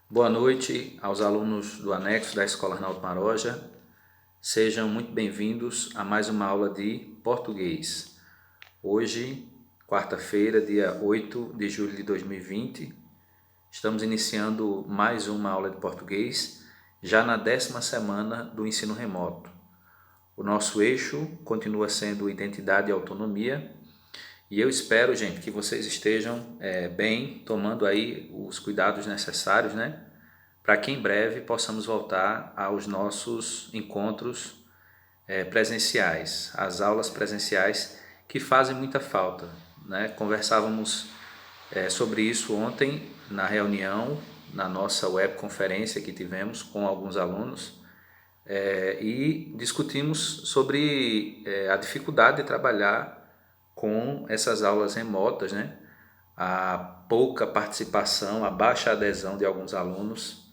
Boa noite aos alunos do anexo da Escola Arnaldo Maroja. Sejam muito bem-vindos a mais uma aula de português. Hoje, quarta-feira, dia 8 de julho de 2020, estamos iniciando mais uma aula de português, já na 10ª semana do ensino remoto. O nosso eixo continua sendo identidade e autonomia, e eu espero, gente, que vocês estejam bem, tomando aí os cuidados necessários, né? Para que em breve possamos voltar aos nossos encontros presenciais, as aulas presenciais que fazem muita falta, né? Conversávamos sobre isso ontem na reunião, na nossa webconferência que tivemos com alguns alunos, e discutimos sobre a dificuldade de trabalhar com essas aulas remotas, né? A pouca participação, a baixa adesão de alguns alunos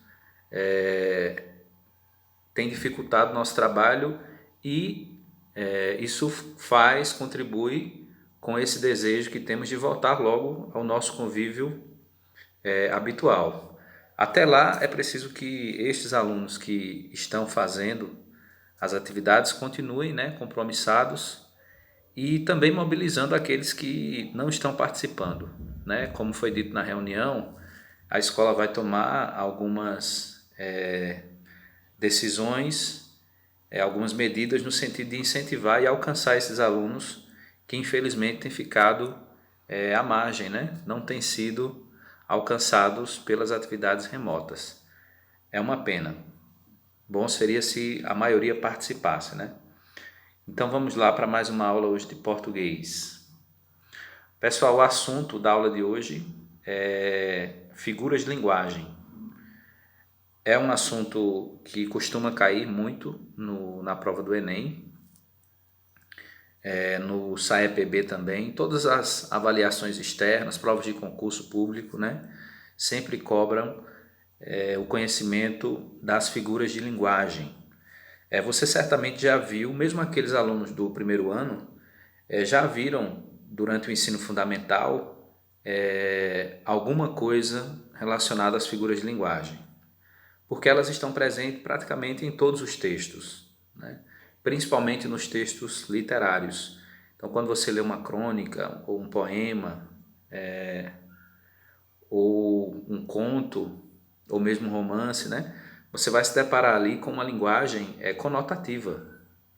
tem dificultado o nosso trabalho e isso contribui com esse desejo que temos de voltar logo ao nosso convívio habitual. Até lá é preciso que estes alunos que estão fazendo as atividades continuem, né, compromissados e também mobilizando aqueles que não estão participando, né? Como foi dito na reunião, a escola vai tomar algumas decisões, algumas medidas no sentido de incentivar e alcançar esses alunos que infelizmente têm ficado à margem, né? Não têm sido alcançados pelas atividades remotas. É uma pena. Bom seria se a maioria participasse, né? Então vamos lá para mais uma aula hoje de português. Pessoal, o assunto da aula de hoje é figuras de linguagem. É um assunto que costuma cair muito na prova do Enem, no SAEPB também, todas as avaliações externas, provas de concurso público, né, sempre cobram o conhecimento das figuras de linguagem. Você certamente já viu, mesmo aqueles alunos do primeiro ano, já viram durante o ensino fundamental alguma coisa relacionada às figuras de linguagem, porque elas estão presentes praticamente em todos os textos, né? Principalmente nos textos literários. Então, quando você lê uma crônica, ou um poema, ou um conto, ou mesmo um romance, né? Você vai se deparar ali com uma linguagem conotativa,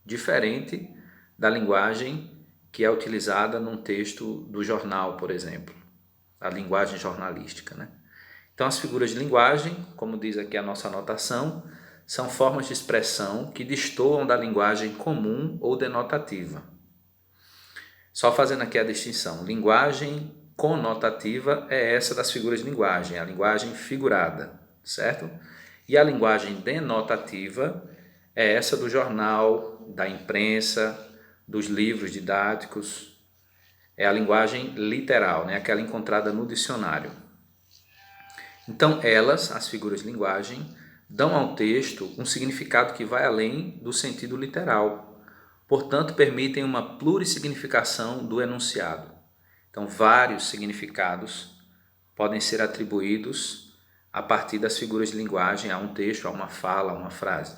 diferente da linguagem que é utilizada num texto do jornal, por exemplo, a linguagem jornalística, né? Então, as figuras de linguagem, como diz aqui a nossa anotação, são formas de expressão que destoam da linguagem comum ou denotativa. Só fazendo aqui a distinção, linguagem conotativa é essa das figuras de linguagem, a linguagem figurada, certo? E a linguagem denotativa é essa do jornal, da imprensa, dos livros didáticos, é a linguagem literal, né? Aquela encontrada no dicionário. Então elas, as figuras de linguagem, dão ao texto um significado que vai além do sentido literal. Portanto, permitem uma plurissignificação do enunciado. Então, vários significados podem ser atribuídos a partir das figuras de linguagem a um texto, a uma fala, a uma frase.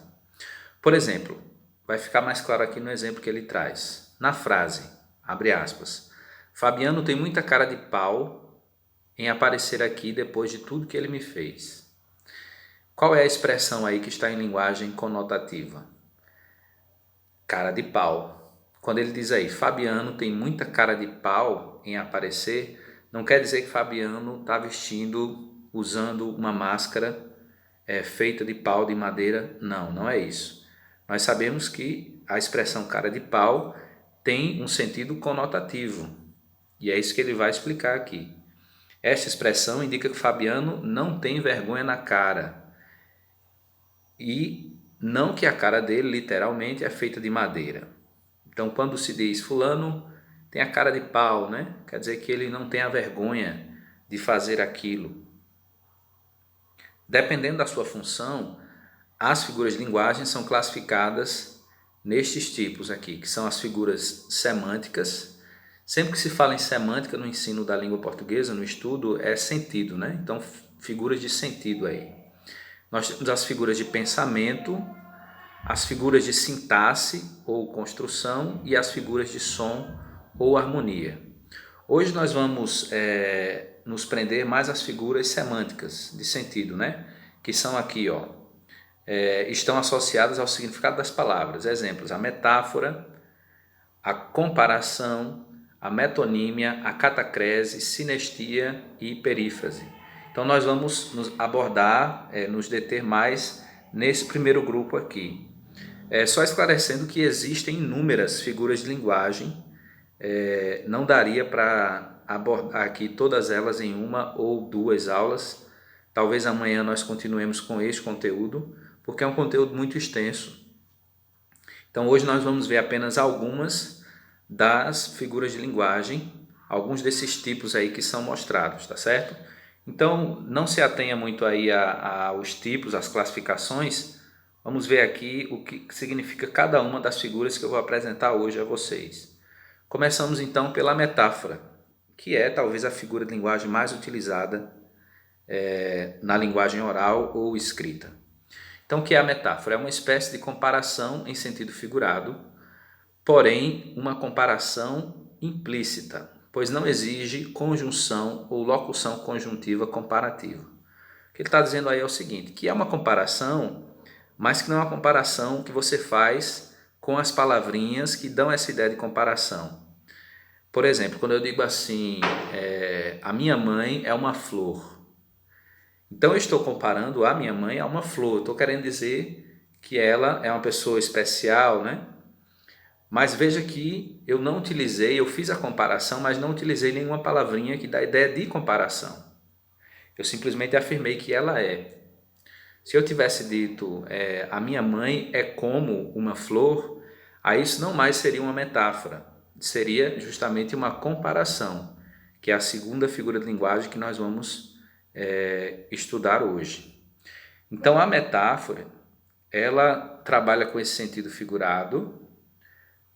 Por exemplo, vai ficar mais claro aqui no exemplo que ele traz. Na frase, abre aspas, Fabiano tem muita cara de pau em aparecer aqui depois de tudo que ele me fez. Qual é a expressão aí que está em linguagem conotativa? Cara de pau. Quando ele diz aí, Fabiano tem muita cara de pau em aparecer, não quer dizer que Fabiano está usando uma máscara feita de pau de madeira. Não, não é isso. Nós sabemos que a expressão cara de pau tem um sentido conotativo. E é isso que ele vai explicar aqui. Esta expressão indica que Fabiano não tem vergonha na cara. E não que a cara dele, literalmente, é feita de madeira. Então, quando se diz fulano tem a cara de pau, né? Quer dizer que ele não tem a vergonha de fazer aquilo. Dependendo da sua função, as figuras de linguagem são classificadas nestes tipos aqui, que são as figuras semânticas. Sempre que se fala em semântica no ensino da língua portuguesa, no estudo, é sentido, né? Então, figuras de sentido aí. Nós temos as figuras de pensamento, as figuras de sintaxe ou construção e as figuras de som ou harmonia. Hoje nós vamos nos prender mais às figuras semânticas de sentido, né? Que são aqui, ó, estão associadas ao significado das palavras. Exemplos: a metáfora, a comparação, a metonímia, a catacrese, sinestia e perífrase. Então nós vamos nos abordar, nos deter mais nesse primeiro grupo aqui. Só esclarecendo que existem inúmeras figuras de linguagem, não daria para abordar aqui todas elas em uma ou duas aulas. Talvez amanhã nós continuemos com este conteúdo, porque é um conteúdo muito extenso. Então hoje nós vamos ver apenas algumas das figuras de linguagem, alguns desses tipos aí que são mostrados, tá certo? Então não se atenha muito aí aos tipos, às classificações. Vamos ver aqui o que significa cada uma das figuras que eu vou apresentar hoje a vocês. Começamos então pela metáfora, que é talvez a figura de linguagem mais utilizada na linguagem oral ou escrita. Então, o que é a metáfora? É uma espécie de comparação em sentido figurado, porém uma comparação implícita, pois não exige conjunção ou locução conjuntiva comparativa. O que ele está dizendo aí é o seguinte, que é uma comparação, mas que não é uma comparação que você faz com as palavrinhas que dão essa ideia de comparação. Por exemplo, quando eu digo assim, a minha mãe é uma flor. Então eu estou comparando a minha mãe a uma flor. Estou querendo dizer que ela é uma pessoa especial, né? Mas veja que eu não utilizei, eu fiz a comparação, mas não utilizei nenhuma palavrinha que dá ideia de comparação. Eu simplesmente afirmei que ela é. Se eu tivesse dito a minha mãe é como uma flor, aí isso não mais seria uma metáfora, seria justamente uma comparação, que é a segunda figura de linguagem que nós vamos estudar hoje. Então a metáfora, ela trabalha com esse sentido figurado,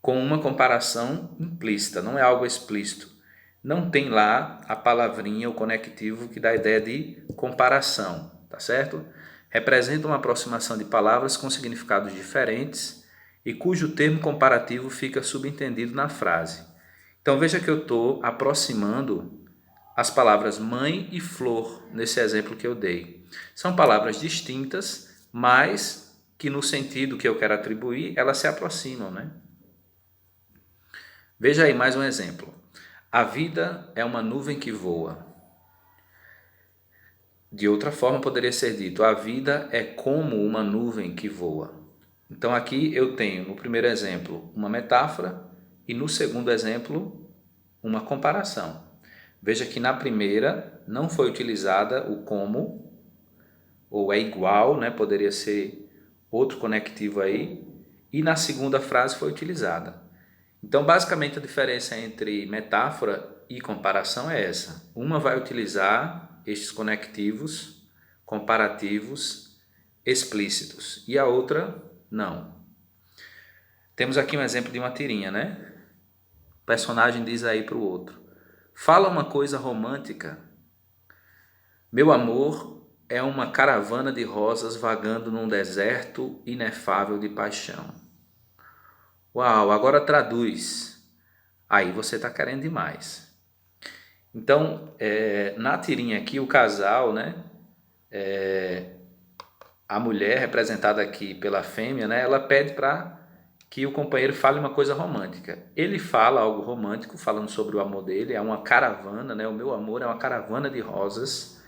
com uma comparação implícita, não é algo explícito. Não tem lá a palavrinha, o conectivo que dá a ideia de comparação, tá certo? Representa uma aproximação de palavras com significados diferentes e cujo termo comparativo fica subentendido na frase. Então veja que eu estou aproximando as palavras mãe e flor nesse exemplo que eu dei. São palavras distintas, mas que no sentido que eu quero atribuir, elas se aproximam, né? Veja aí mais um exemplo. A vida é uma nuvem que voa. De outra forma poderia ser dito, a vida é como uma nuvem que voa. Então aqui eu tenho no primeiro exemplo uma metáfora e no segundo exemplo uma comparação. Veja que na primeira não foi utilizada o como, ou é igual, né? Poderia ser outro conectivo aí, e na segunda frase foi utilizada. Então basicamente a diferença entre metáfora e comparação é essa. Uma vai utilizar estes conectivos comparativos explícitos e a outra não. Temos aqui um exemplo de uma tirinha, né? O personagem diz aí para o outro: fala uma coisa romântica. Meu amor é uma caravana de rosas vagando num deserto inefável de paixão. Uau, agora traduz. Aí você está querendo demais. Então, na tirinha aqui, o casal, né? A mulher, representada aqui pela fêmea, né? Ela pede para que o companheiro fale uma coisa romântica. Ele fala algo romântico, falando sobre o amor dele, é uma caravana, né? O meu amor é uma caravana de rosas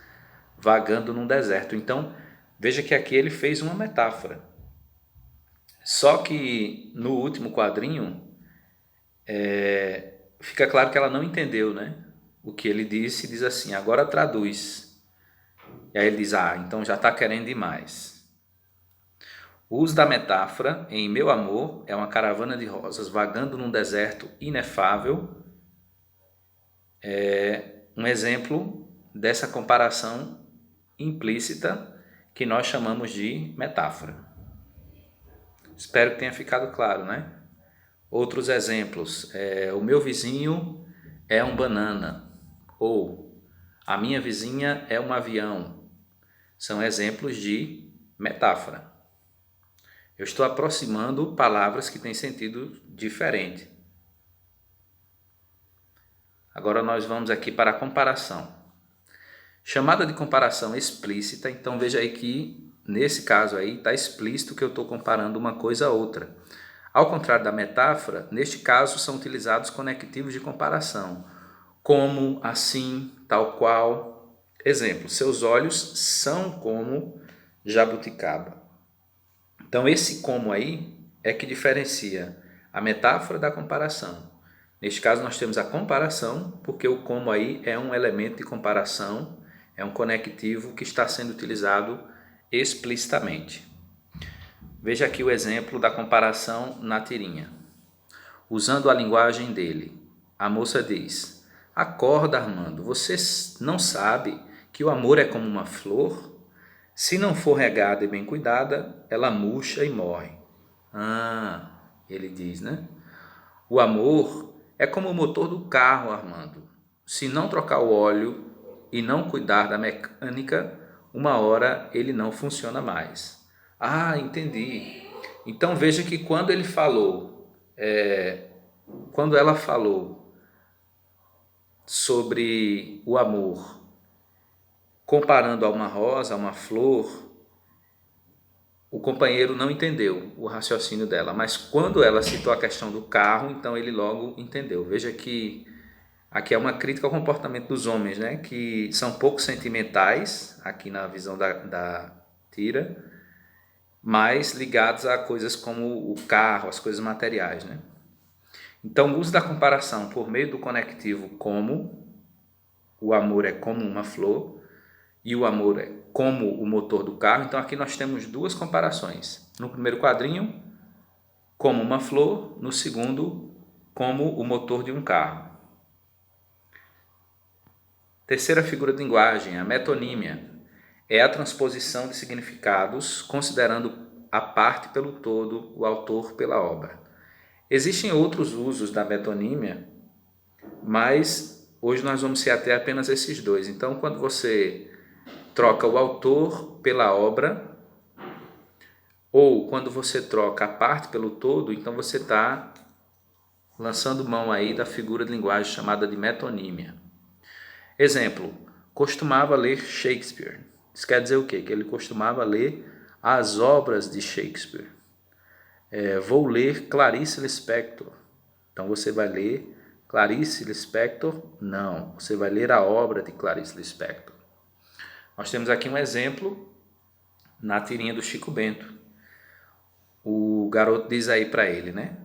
vagando num deserto. Então, veja que aqui ele fez uma metáfora. Só que no último quadrinho, fica claro que ela não entendeu, né? O que ele disse, diz assim, agora traduz. E aí ele diz, então já está querendo demais. O uso da metáfora em meu amor é uma caravana de rosas vagando num deserto inefável é um exemplo dessa comparação implícita que nós chamamos de metáfora. Espero que tenha ficado claro, né? Outros exemplos, o meu vizinho é um banana, ou a minha vizinha é um avião. São exemplos de metáfora. Eu estou aproximando palavras que têm sentido diferente. Agora nós vamos aqui para a comparação. Chamada de comparação explícita, então veja aí que nesse caso aí está explícito que eu estou comparando uma coisa a outra. Ao contrário da metáfora, neste caso são utilizados conectivos de comparação, como, assim, tal qual. Exemplo, seus olhos são como jabuticaba. Então esse como aí é que diferencia a metáfora da comparação. Neste caso nós temos a comparação, porque o como aí é um elemento de comparação, é um conectivo que está sendo utilizado explicitamente. Veja aqui o exemplo da comparação na tirinha. Usando a linguagem dele, a moça diz: acorda, Armando, você não sabe que o amor é como uma flor? Se não for regada e bem cuidada, ela murcha e morre. Ele diz, né? O amor é como o motor do carro, Armando. Se não trocar o óleo e não cuidar da mecânica, uma hora ele não funciona mais. Entendi. Então veja que quando ele falou, quando ela falou sobre o amor, comparando a uma rosa, a uma flor, o companheiro não entendeu o raciocínio dela, mas quando ela citou a questão do carro, então ele logo entendeu. Veja que aqui é uma crítica ao comportamento dos homens, né? Que são pouco sentimentais, aqui na visão da tira, mas ligados a coisas como o carro, as coisas materiais, né? Então, o uso da comparação por meio do conectivo como, o amor é como uma flor, e o amor é como o motor do carro. Então aqui nós temos duas comparações. No primeiro quadrinho, como uma flor. No segundo, como o motor de um carro. Terceira figura de linguagem, a metonímia. É a transposição de significados, considerando a parte pelo todo, o autor pela obra. Existem outros usos da metonímia, mas hoje nós vamos se ater apenas a esses dois. Então, quando você troca o autor pela obra, ou quando você troca a parte pelo todo, então você está lançando mão aí da figura de linguagem chamada de metonímia. Exemplo, costumava ler Shakespeare. Isso quer dizer o quê? Que ele costumava ler as obras de Shakespeare. Vou ler Clarice Lispector. Então você vai ler Clarice Lispector? Não, você vai ler a obra de Clarice Lispector. Nós temos aqui um exemplo na tirinha do Chico Bento. O garoto diz aí para ele, né?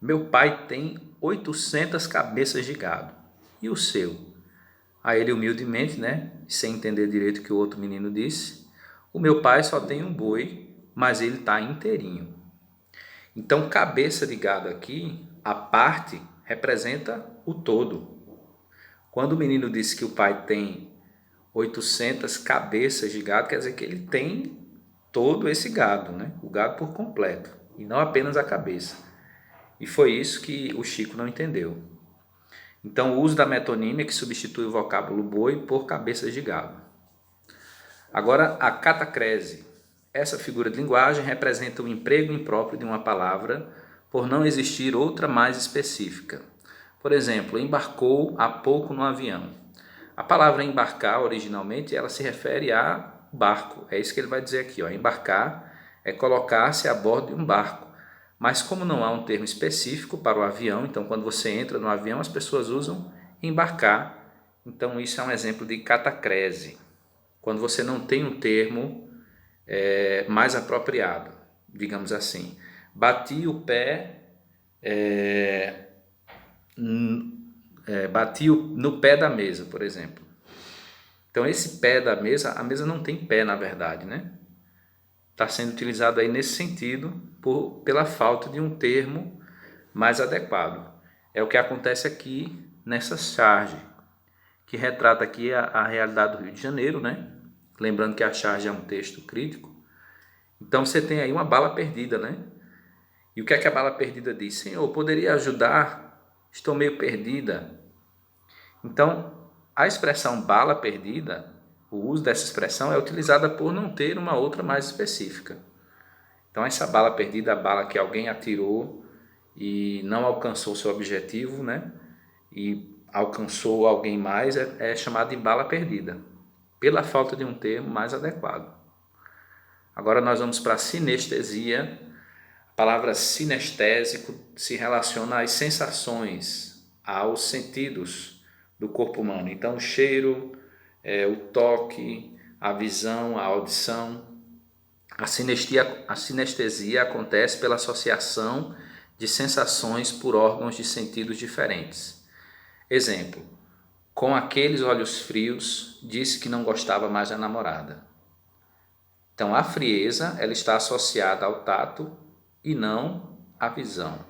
Meu pai tem 800 cabeças de gado. E o seu? Aí ele humildemente, né? Sem entender direito o que o outro menino disse. O meu pai só tem um boi, mas ele está inteirinho. Então, cabeça de gado aqui, a parte representa o todo. Quando o menino disse que o pai tem 800 cabeças de gado, quer dizer que ele tem todo esse gado, né? O gado por completo, e não apenas a cabeça. E foi isso que o Chico não entendeu. Então, o uso da metonímia que substitui o vocábulo boi por cabeças de gado. Agora, a catacrese. Essa figura de linguagem representa o emprego impróprio de uma palavra por não existir outra mais específica. Por exemplo, embarcou há pouco no avião. A palavra embarcar, originalmente, ela se refere a barco. É isso que ele vai dizer aqui. Embarcar é colocar-se a bordo de um barco. Mas como não há um termo específico para o avião, então quando você entra no avião, as pessoas usam embarcar. Então isso é um exemplo de catacrese. Quando você não tem um termo mais apropriado, digamos assim. Bati o pé... bati no pé da mesa, por exemplo. Então esse pé da mesa, a mesa não tem pé na verdade, né? Está sendo utilizado aí nesse sentido pela falta de um termo mais adequado. É o que acontece aqui nessa charge, que retrata aqui a realidade do Rio de Janeiro, né? Lembrando que a charge é um texto crítico. Então você tem aí uma bala perdida, né? E o que é que a bala perdida diz? Senhor, poderia ajudar? Estou meio perdida. Então, a expressão bala perdida o uso dessa expressão é utilizada por não ter uma outra mais específica. Então essa bala perdida, a bala que alguém atirou e não alcançou seu objetivo, né? E alcançou alguém mais, é chamada de bala perdida, pela falta de um termo mais adequado. Agora nós vamos para a sinestesia. A palavra sinestésico se relaciona às sensações, aos sentidos do corpo humano. Então o cheiro, o toque, a visão, a audição. A sinestesia acontece pela associação de sensações por órgãos de sentidos diferentes. Exemplo: com aqueles olhos frios, disse que não gostava mais da namorada. Então a frieza ela está associada ao tato e não à visão.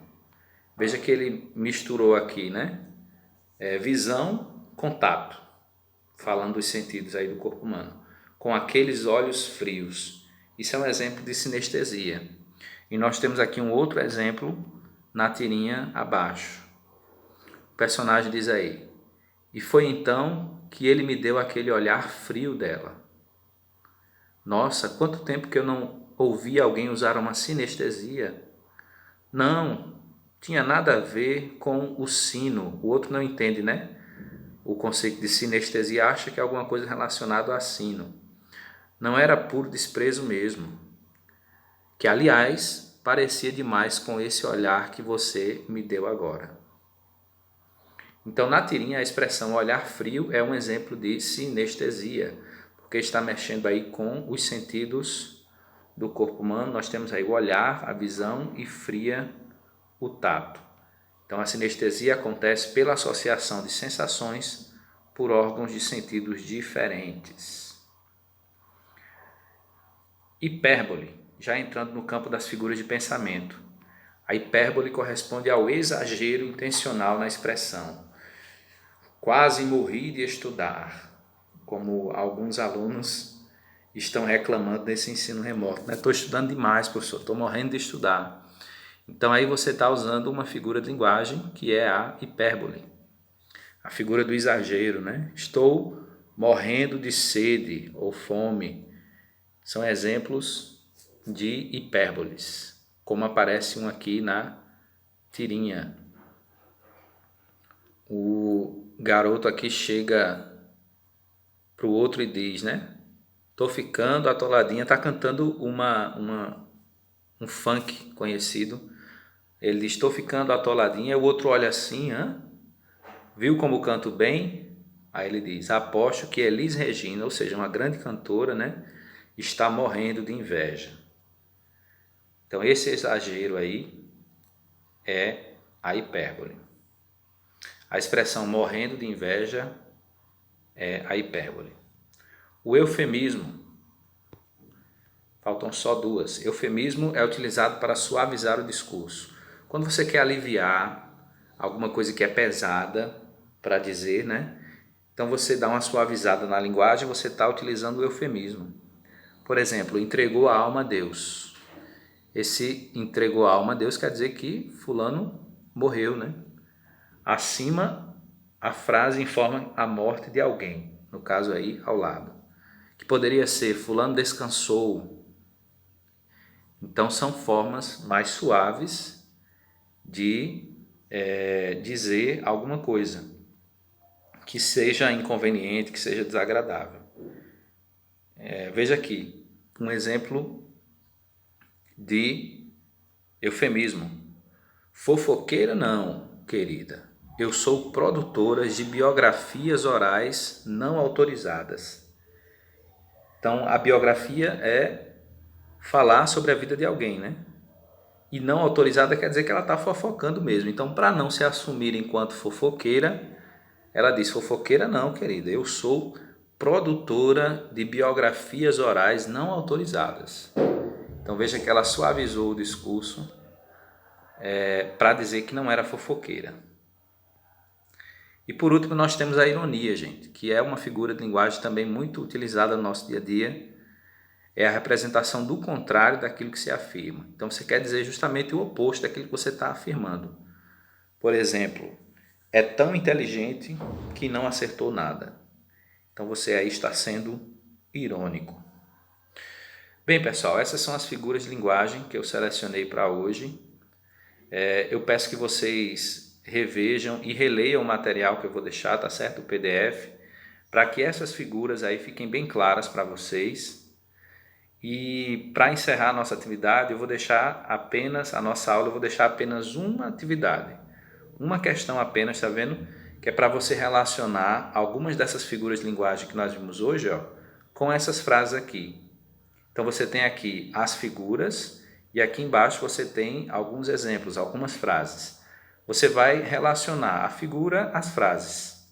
Veja que ele misturou aqui, né? Visão com tato, falando dos sentidos aí do corpo humano. Com aqueles olhos frios. Isso é um exemplo de sinestesia. E nós temos aqui um outro exemplo na tirinha abaixo. O personagem diz aí: e foi então que ele me deu aquele olhar frio dela. Nossa, quanto tempo que eu não ouvi alguém usar uma sinestesia. Não, tinha nada a ver com o sino. O outro não entende, né? O conceito de sinestesia, acha que é alguma coisa relacionada a sino. Não era puro desprezo mesmo. Que, aliás, parecia demais com esse olhar que você me deu agora. Então, na tirinha, a expressão olhar frio é um exemplo de sinestesia, porque está mexendo aí com os sentidos do corpo humano. Nós temos aí o olhar, a visão e fria o tato. Então a sinestesia acontece pela associação de sensações por órgãos de sentidos diferentes. Hipérbole, já entrando no campo das figuras de pensamento. A hipérbole corresponde ao exagero intencional na expressão. Quase morri de estudar, como alguns alunos estão reclamando desse ensino remoto. Estou estudando demais, professor, estou morrendo de estudar. Então aí você está usando uma figura de linguagem que é a hipérbole, a figura do exagero, né? Estou morrendo de sede ou fome. São exemplos de hipérboles, como aparece um aqui na tirinha. O garoto aqui chega para o outro e diz, né? Tô ficando atoladinha, tá cantando um funk conhecido. Ele diz, estou ficando atoladinha. O outro olha assim, hã? Viu como canto bem? Aí ele diz, aposto que Elis Regina, ou seja, uma grande cantora, né? Está morrendo de inveja. Então esse exagero aí é a hipérbole. A expressão morrendo de inveja é a hipérbole. O eufemismo, faltam só duas. Eufemismo é utilizado para suavizar o discurso. Quando você quer aliviar alguma coisa que é pesada para dizer, né? Então você dá uma suavizada na linguagem, você está utilizando o eufemismo. Por exemplo, entregou a alma a Deus. Esse entregou a alma a Deus quer dizer que fulano morreu, né? Acima, a frase informa a morte de alguém, no caso aí, ao lado. Que poderia ser fulano descansou. Então são formas mais suaves de dizer alguma coisa que seja inconveniente, que seja desagradável. Veja aqui, um exemplo de eufemismo. Fofoqueira não, querida. Eu sou produtora de biografias orais não autorizadas. Então, a biografia é falar sobre a vida de alguém, né? E não autorizada quer dizer que ela está fofocando mesmo. Então, para não se assumir enquanto fofoqueira, ela diz, fofoqueira não, querida. Eu sou produtora de biografias orais não autorizadas. Então, veja que ela suavizou o discurso para dizer que não era fofoqueira. E por último nós temos a ironia, gente, que é uma figura de linguagem também muito utilizada no nosso dia a dia. É a representação do contrário daquilo que se afirma. Então você quer dizer justamente o oposto daquilo que você está afirmando. Por exemplo, é tão inteligente que não acertou nada. Então você aí está sendo irônico. Bem, pessoal, essas são as figuras de linguagem que eu selecionei para hoje. Eu peço que vocês revejam e releiam o material que eu vou deixar, tá certo? O PDF, para que essas figuras aí fiquem bem claras para vocês. E para encerrar a nossa atividade, eu vou deixar apenas, a nossa aula, eu vou deixar apenas uma atividade. Uma questão apenas, tá vendo? Que é para você relacionar algumas dessas figuras de linguagem que nós vimos hoje, ó, com essas frases aqui. Então você tem aqui as figuras e aqui embaixo você tem alguns exemplos, algumas frases. Você vai relacionar a figura às frases,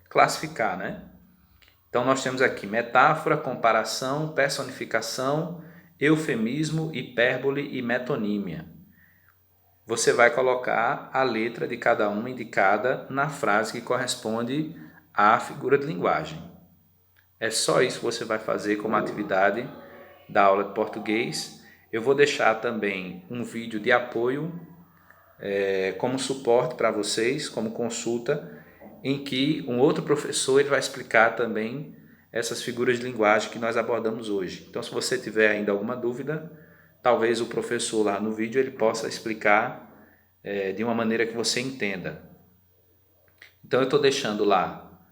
classificar, né? Então nós temos aqui metáfora, comparação, personificação, eufemismo, hipérbole e metonímia. Você vai colocar a letra de cada uma indicada na frase que corresponde à figura de linguagem. É só isso que você vai fazer como atividade da aula de português. Eu vou deixar também um vídeo de apoio como suporte para vocês, como consulta, em que um outro professor ele vai explicar também essas figuras de linguagem que nós abordamos hoje. Então, se você tiver ainda alguma dúvida, talvez o professor lá no vídeo ele possa explicar de uma maneira que você entenda. Então, eu estou deixando lá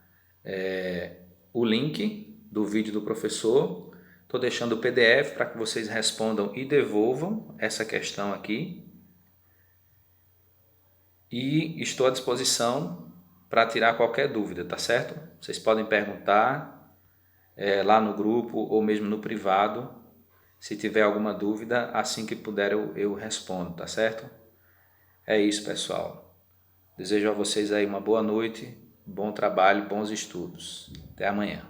o link do vídeo do professor, estou deixando o PDF para que vocês respondam e devolvam essa questão aqui. E estou à disposição para tirar qualquer dúvida, tá certo? Vocês podem perguntar lá no grupo ou mesmo no privado. Se tiver alguma dúvida, assim que puder eu respondo, tá certo? É isso, pessoal. Desejo a vocês aí uma boa noite, bom trabalho, bons estudos. Até amanhã.